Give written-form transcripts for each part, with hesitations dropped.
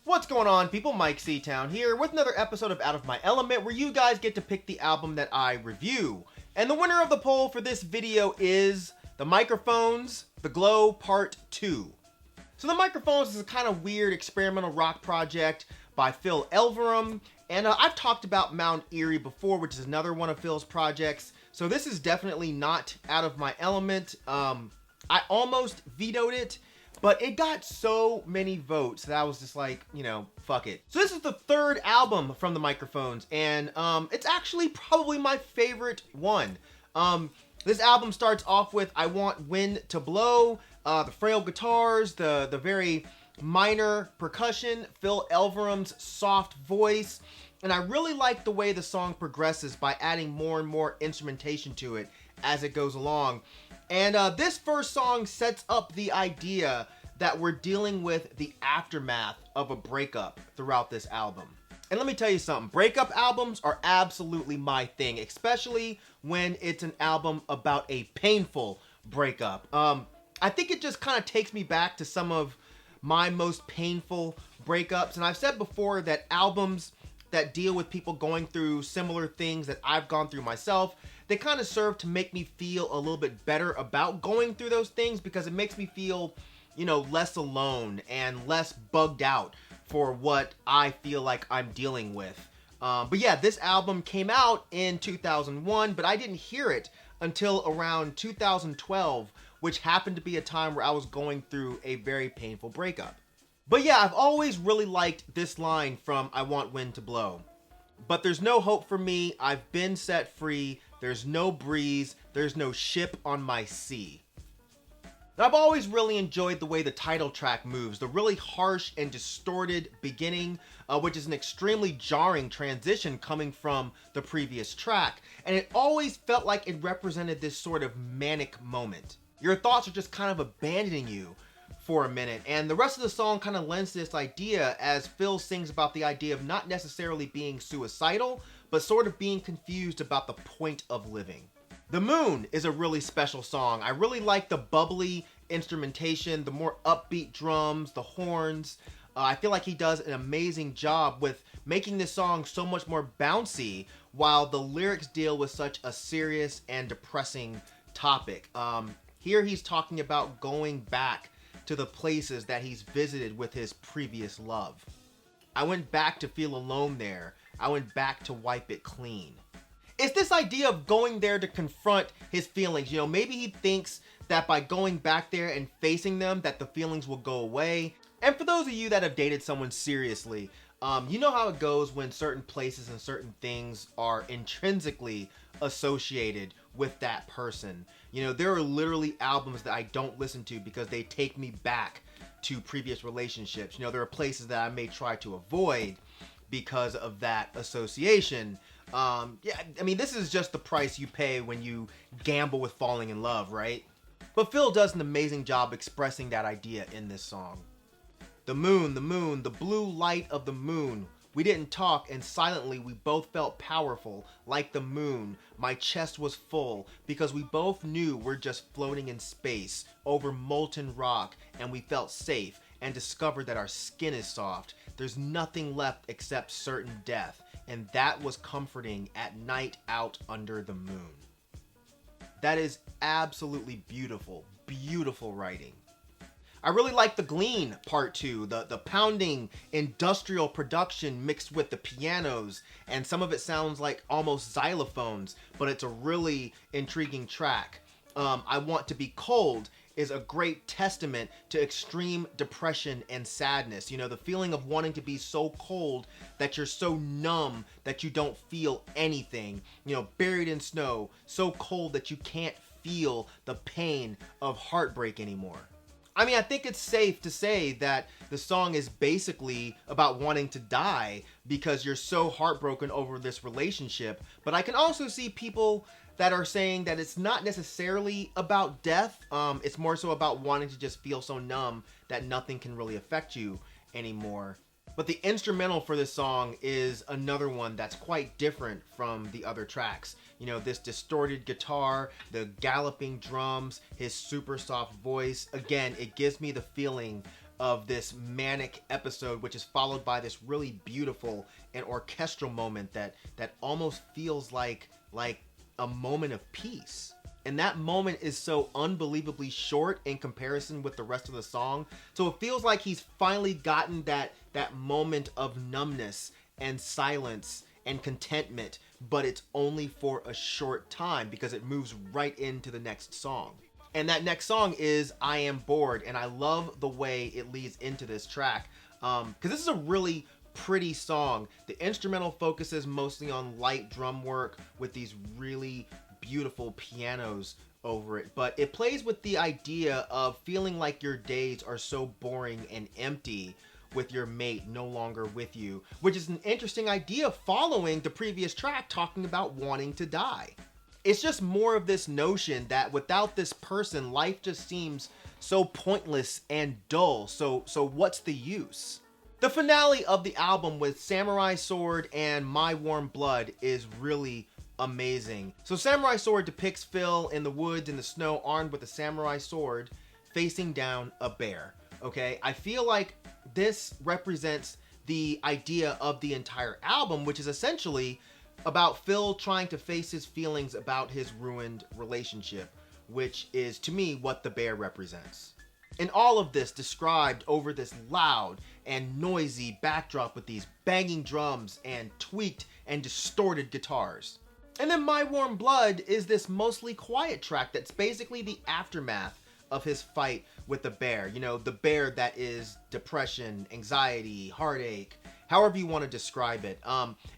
What's going on, people? Myke C-Town here with another episode of Out of My Element, where you guys get to pick the album that I review. And the winner of the poll for this video is The Microphones, The Glow Part 2. So The Microphones is a kind of weird experimental rock project by Phil Elverum, and I've talked about Mount Eerie before, which is another one of Phil's projects, so this is definitely not Out of My Element. I almost vetoed it, but it got so many votes that I was just like, you know, fuck it. So this is the third album from The Microphones, and it's actually probably my favorite one. This album starts off with I Want Wind to Blow, the frail guitars, the very minor percussion, Phil Elverum's soft voice, and I really like the way the song progresses by adding more and more instrumentation to it as it goes along. And this first song sets up the idea that we're dealing with the aftermath of a breakup throughout this album. And let me tell you something, breakup albums are absolutely my thing, especially when it's an album about a painful breakup. I think it just kind of takes me back to some of my most painful breakups. And I've said before that albums that deal with people going through similar things that I've gone through myself, they kind of serve to make me feel a little bit better about going through those things, because it makes me feel, you know, less alone and less bugged out for what I feel like I'm dealing with. But yeah, this album came out in 2001, but I didn't hear it until around 2012, which happened to be a time where I was going through a very painful breakup. But yeah, I've always really liked this line from I Want Wind to Blow. But there's no hope for me, I've been set free, there's no breeze, there's no ship on my sea. And I've always really enjoyed the way the title track moves, the really harsh and distorted beginning, which is an extremely jarring transition coming from the previous track. And it always felt like it represented this sort of manic moment. Your thoughts are just kind of abandoning you for a minute, and the rest of the song kind of lends to this idea as Phil sings about the idea of not necessarily being suicidal, but sort of being confused about the point of living. The Moon is a really special song. I really like the bubbly instrumentation, the more upbeat drums, the horns. I feel like he does an amazing job with making this song so much more bouncy, while the lyrics deal with such a serious and depressing topic. Here he's talking about going back to the places that he's visited with his previous love. I went back to feel alone there. I went back to wipe it clean. It's this idea of going there to confront his feelings. You know, maybe he thinks that by going back there and facing them, that the feelings will go away. And for those of you that have dated someone seriously, you know how it goes when certain places and certain things are intrinsically associated with that person. You know, there are literally albums that I don't listen to because they take me back to previous relationships. You know, there are places that I may try to avoid because of that association. Yeah, I mean, this is just the price you pay when you gamble with falling in love, right? But Phil does an amazing job expressing that idea in this song. The moon, the blue light of the moon. We didn't talk, and silently we both felt powerful, like the moon. My chest was full, because we both knew we're just floating in space, over molten rock, and we felt safe, and discovered that our skin is soft. There's nothing left except certain death, and that was comforting at night out under the moon. That is absolutely beautiful, beautiful writing. I really like the Glean Part 2, the pounding industrial production mixed with the pianos, and some of it sounds like almost xylophones, but it's a really intriguing track. I Want to Be Cold is a great testament to extreme depression and sadness. You know, the feeling of wanting to be so cold that you're so numb that you don't feel anything. You know, buried in snow, so cold that you can't feel the pain of heartbreak anymore. I mean, I think it's safe to say that the song is basically about wanting to die because you're so heartbroken over this relationship. But I can also see people that are saying that it's not necessarily about death. It's more so about wanting to just feel so numb that nothing can really affect you anymore. But the instrumental for this song is another one that's quite different from the other tracks. You know, this distorted guitar, the galloping drums, his super soft voice. Again, it gives me the feeling of this manic episode, which is followed by this really beautiful and orchestral moment that almost feels like a moment of peace. And that moment is so unbelievably short in comparison with the rest of the song. So it feels like he's finally gotten that moment of numbness and silence and contentment, but it's only for a short time because it moves right into the next song. And that next song is I Am Bored, and I love the way it leads into this track, because this is a really pretty song. The instrumental focuses mostly on light drum work with these really beautiful pianos over it, but it plays with the idea of feeling like your days are so boring and empty with your mate no longer with you, which is an interesting idea following the previous track talking about wanting to die. It's just more of this notion that without this person, life just seems so pointless and dull. So what's the use? The finale of the album with Samurai Sword and My Warm Blood is really amazing. So Samurai Sword depicts Phil in the woods in the snow armed with a samurai sword facing down a bear. Okay, I feel like this represents the idea of the entire album, which is essentially about Phil trying to face his feelings about his ruined relationship, which is to me what the bear represents. And all of this described over this loud and noisy backdrop with these banging drums and tweaked and distorted guitars. And then My Warm Blood is this mostly quiet track that's basically the aftermath of his fight with the bear. You know, the bear that is depression, anxiety, heartache, however you want to describe it.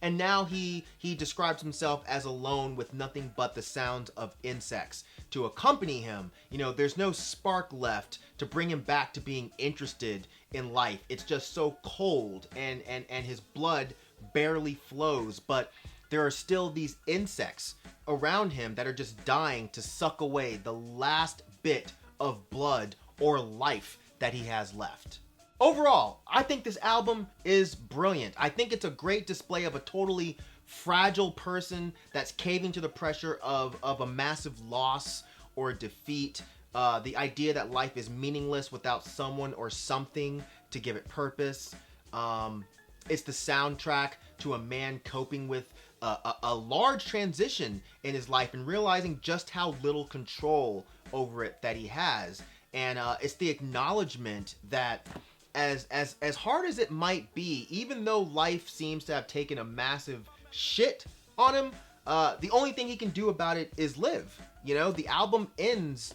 And now he describes himself as alone with nothing but the sounds of insects to accompany him. You know, there's no spark left to bring him back to being interested in life. It's just so cold and his blood barely flows, but there are still these insects around him that are just dying to suck away the last bit of blood or life that he has left. Overall, I think this album is brilliant. I think it's a great display of a totally fragile person that's caving to the pressure of a massive loss or defeat. The idea that life is meaningless without someone or something to give it purpose. It's the soundtrack to a man coping with a large transition in his life and realizing just how little control over it that he has. And it's the acknowledgement that as hard as it might be, even though life seems to have taken a massive shit on him, the only thing he can do about it is live. You know, the album ends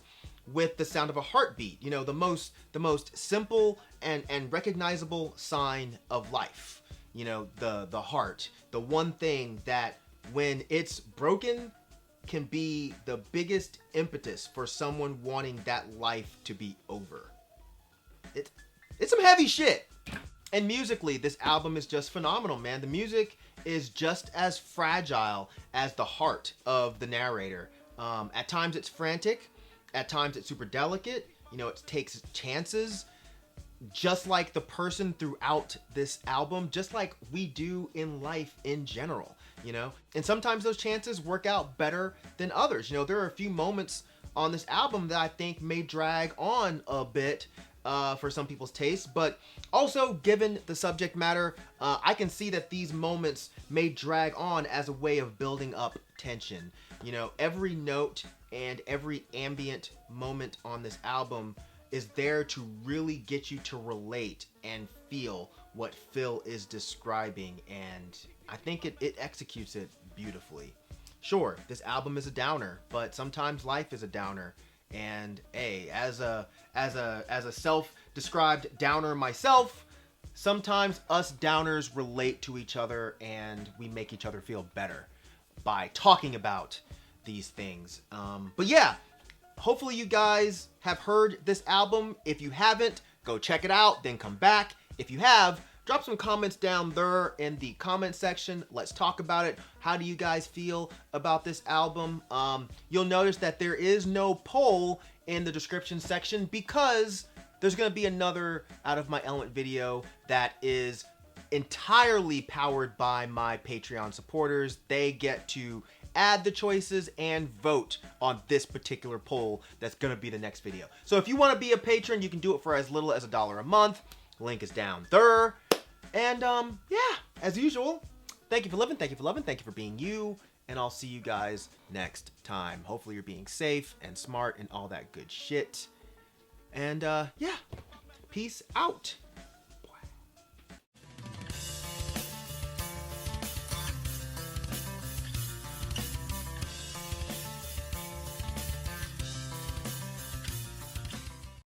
with the sound of a heartbeat, you know, the most simple and recognizable sign of life. You know, the heart, the one thing that when it's broken can be the biggest impetus for someone wanting that life to be over. It's some heavy shit. And musically, this album is just phenomenal, man. The music is just as fragile as the heart of the narrator. At times it's frantic, at times it's super delicate. You know, it takes chances, just like the person throughout this album, just like we do in life in general, you know? And sometimes those chances work out better than others. You know, there are a few moments on this album that I think may drag on a bit for some people's taste, but also given the subject matter, I can see that these moments may drag on as a way of building up tension. You know, every note and every ambient moment on this album is there to really get you to relate and feel what Phil is describing, and I think it executes it beautifully. Sure, this album is a downer, but sometimes life is a downer, and hey, as a self-described downer myself, sometimes us downers relate to each other and we make each other feel better by talking about these things. But yeah, hopefully you guys have heard this album. If you haven't, go check it out, then come back. If you have, drop some comments down there in the comment section. Let's talk about it. How do you guys feel about this album? You'll notice that there is no poll in the description section because there's going to be another Out of My Element video that is entirely powered by my Patreon supporters. They get to add the choices and vote on this particular poll that's gonna be the next video. So if you want to be a patron, you can do it for as little as $1 a month. Link is down there. And yeah, as usual, thank you for living, thank you for loving, thank you for being you, and I'll see you guys next time. Hopefully you're being safe and smart and all that good shit. And yeah, peace out.